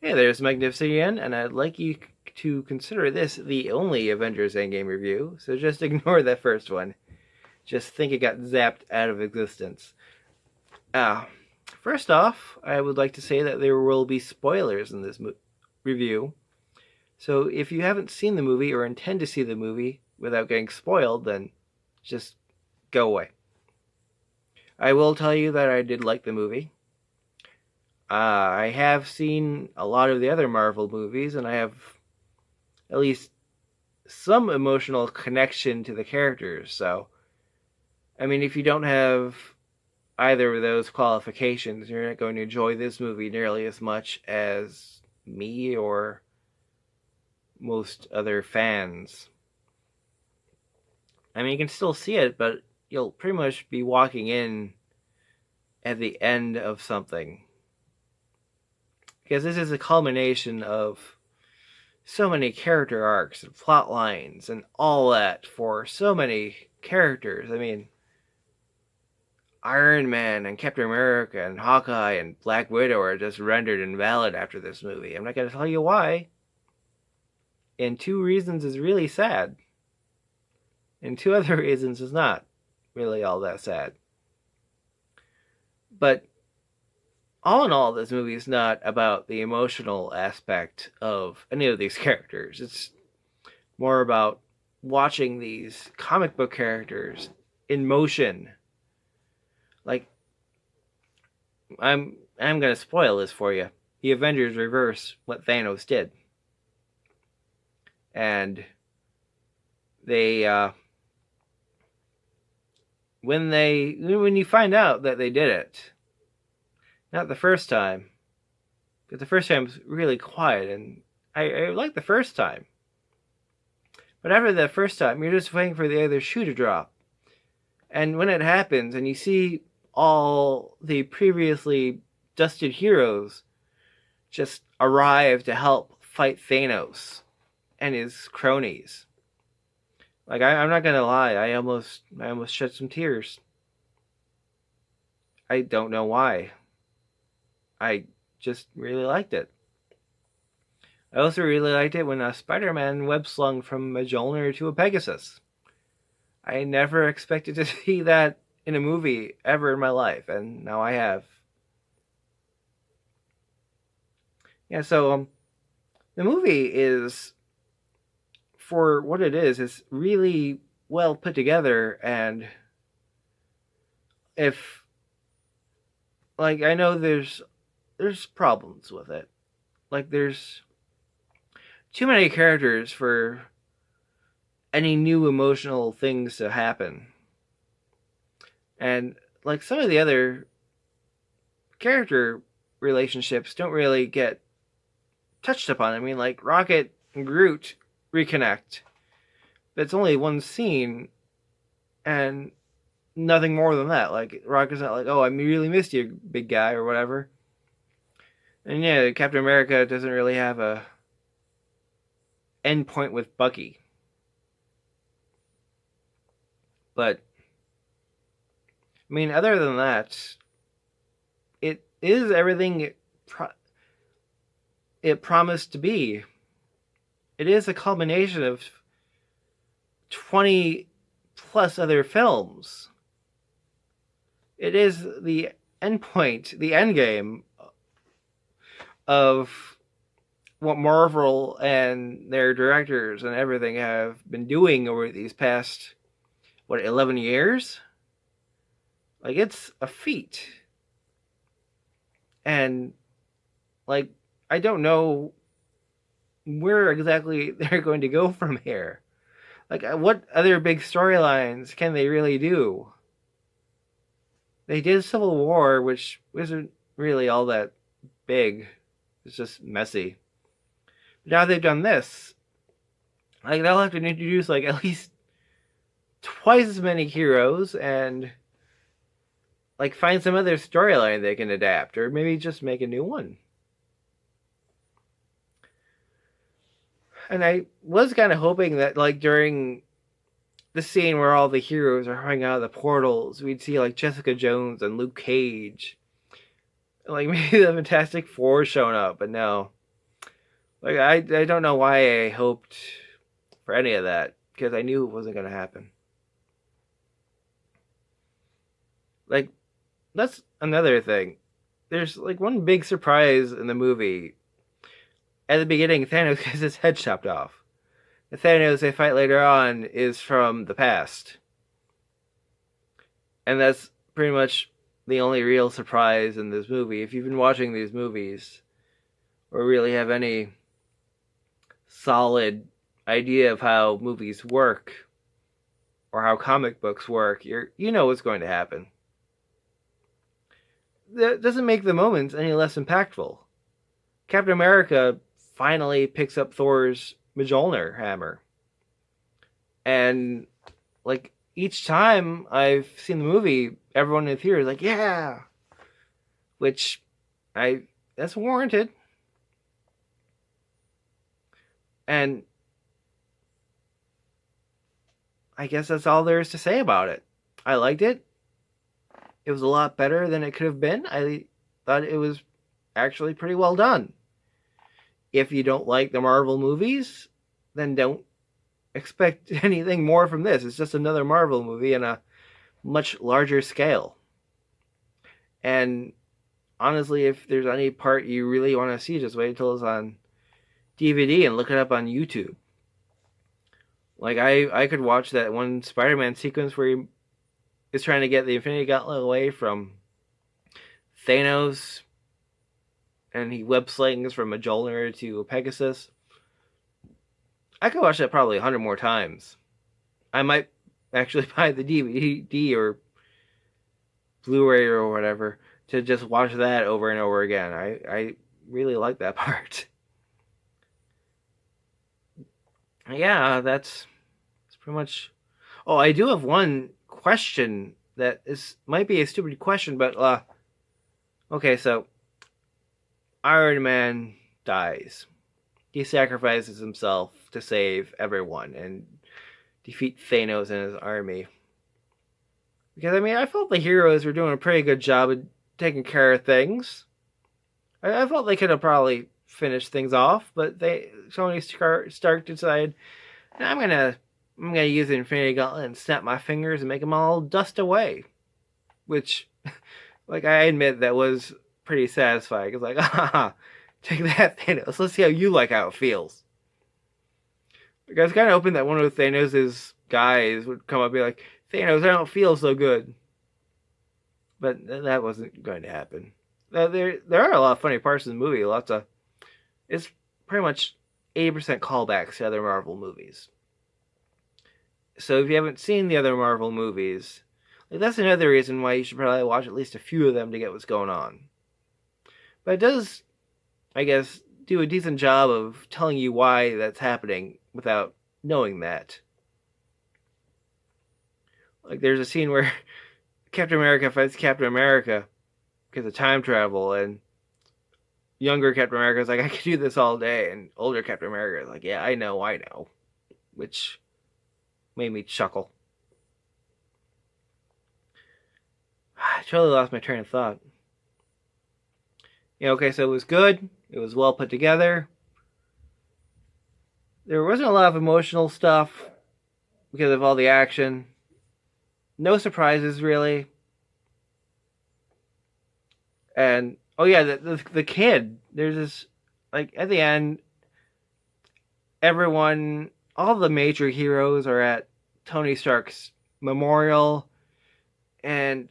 Hey, there's Magnificent again, and I'd like you to consider this the only Avengers Endgame review, so just ignore that first one. Just think it got zapped out of existence. Ah, first off, I would like to say that there will be spoilers in this review, so if you haven't seen the movie or intend to see the movie without getting spoiled, then just go away. I will tell you that I did like the movie. I have seen a lot of the other Marvel movies, and I have at least some emotional connection to the characters. So, I mean, if you don't have either of those qualifications, you're not going to enjoy this movie nearly as much as me or most other fans. I mean, you can still see it, but you'll pretty much be walking in at the end of something. Because this is a culmination of so many character arcs and plot lines and all that for so many characters. I mean, Iron Man and Captain America and Hawkeye and Black Widow are just rendered invalid after this movie. I'm not going to tell you why. And 2 reasons is really sad. And 2 other reasons is not really all that sad. But all in all, this movie is not about the emotional aspect of any of these characters. It's more about watching these comic book characters in motion. Like, I'm gonna spoil this for you. The Avengers reverse what Thanos did, and they when you find out that they did it, not the first time, because the first time was really quiet, and I liked the first time. But after the first time, you're just waiting for the other shoe to drop. And when it happens, and you see all the previously dusted heroes just arrive to help fight Thanos and his cronies. Like, I'm not gonna lie, I almost shed some tears. I don't know why. I just really liked it. I also really liked it when SpiderMan web slung from a Mjolnir to a Pegasus. I never expected to see that in a movie ever in my life, and now I have. Yeah, so the movie is, for what it is really well put together, and if, like, I know there's problems with it. Like, there's too many characters for any new emotional things to happen. And, like, some of the other character relationships don't really get touched upon. I mean, like, Rocket and Groot reconnect, but it's only one scene, and nothing more than that. Like, Rocket's not like, oh, I really missed you, big guy, or whatever. And yeah, Captain America doesn't really have a end point with Bucky. But, I mean, other than that, it is everything it promised to be. It is a culmination of 20 plus other films. It is the end point, the end game of what Marvel and their directors and everything have been doing over these past, 11 years? Like, it's a feat. And, like, I don't know where exactly they're going to go from here. Like, what other big storylines can they really do? They did Civil War, which wasn't really all that big. It's just messy. But now they've done this. Like, they'll have to introduce, like, at least twice as many heroes and, like, find some other storyline they can adapt, or maybe just make a new one. And I was kind of hoping that, like, during the scene where all the heroes are hanging out of the portals, we'd see, like, Jessica Jones and Luke Cage. Like, maybe the Fantastic Four showing up, but no. Like, I don't know why I hoped for any of that, because I knew it wasn't going to happen. Like, that's another thing. There's like one big surprise in the movie. At the beginning, Thanos gets his head chopped off. The Thanos they fight later on is from the past. And that's pretty much the only real surprise in this movie. If you've been watching these movies, or really have any solid idea of how movies work, or how comic books work, you know what's going to happen. That doesn't make the moments any less impactful. Captain America finally picks up Thor's Mjolnir hammer. And, like, each time I've seen the movie, everyone in the theater is like, yeah! Which, that's warranted. And I guess that's all there is to say about it. I liked it. It was a lot better than it could have been. I thought it was actually pretty well done. If you don't like the Marvel movies, then don't expect anything more from this. It's just another Marvel movie on a much larger scale. And honestly, if there's any part you really want to see, just wait until it's on DVD and look it up on YouTube. Like, I could watch that one SpiderMan sequence where he is trying to get the Infinity Gauntlet away from Thanos, and he web slings from a Mjolnir to a Pegasus. I could watch that probably 100 more times. I might actually buy the DVD or Blu-ray or whatever to just watch that over and over again. I really like that part. Yeah, that's pretty much. Oh, I do have one question that might be a stupid question, but okay, so Iron Man dies. He sacrifices himself to save everyone and defeat Thanos and his army. Because I felt the heroes were doing a pretty good job of taking care of things. I felt they could have probably finished things off, but Tony Stark decided, I'm gonna use the Infinity Gauntlet and snap my fingers and make them all dust away. Which, like, I admit that was pretty satisfying. It's like, take that, Thanos. Let's see how you like how it feels. Like, I was kind of hoping that one of Thanos' guys would come up and be like, Thanos, I don't feel so good. But that wasn't going to happen. There are a lot of funny parts in the movie. It's pretty much 80% callbacks to other Marvel movies. So if you haven't seen the other Marvel movies, like, that's another reason why you should probably watch at least a few of them to get what's going on. But it does, I guess, do a decent job of telling you why that's happening without knowing that. Like, there's a scene where Captain America fights Captain America because of time travel, and younger Captain America is like, I could do this all day, and older Captain America is like, yeah, I know. Which made me chuckle. I totally lost my train of thought. Okay, so it was good. It was well put together. There wasn't a lot of emotional stuff because of all the action. No surprises, really. And, oh yeah, the kid. There's this, like, at the end, all the major heroes are at Tony Stark's memorial. And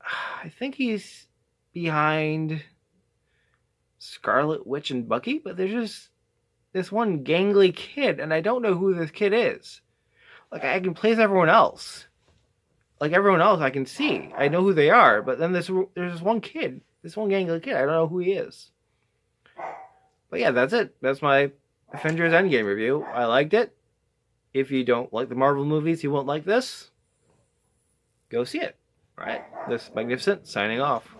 I think he's behind Scarlet Witch and Bucky, but there's just this one gangly kid, and I don't know who this kid is. Like, I can place everyone else. Like, everyone else I can see. I know who they are, but then there's this one kid, this one gangly kid. I don't know who he is. But yeah, that's it. That's my Avengers Endgame review. I liked it. If you don't like the Marvel movies, you won't like this. Go see it. All right. This is Mikenificent signing off.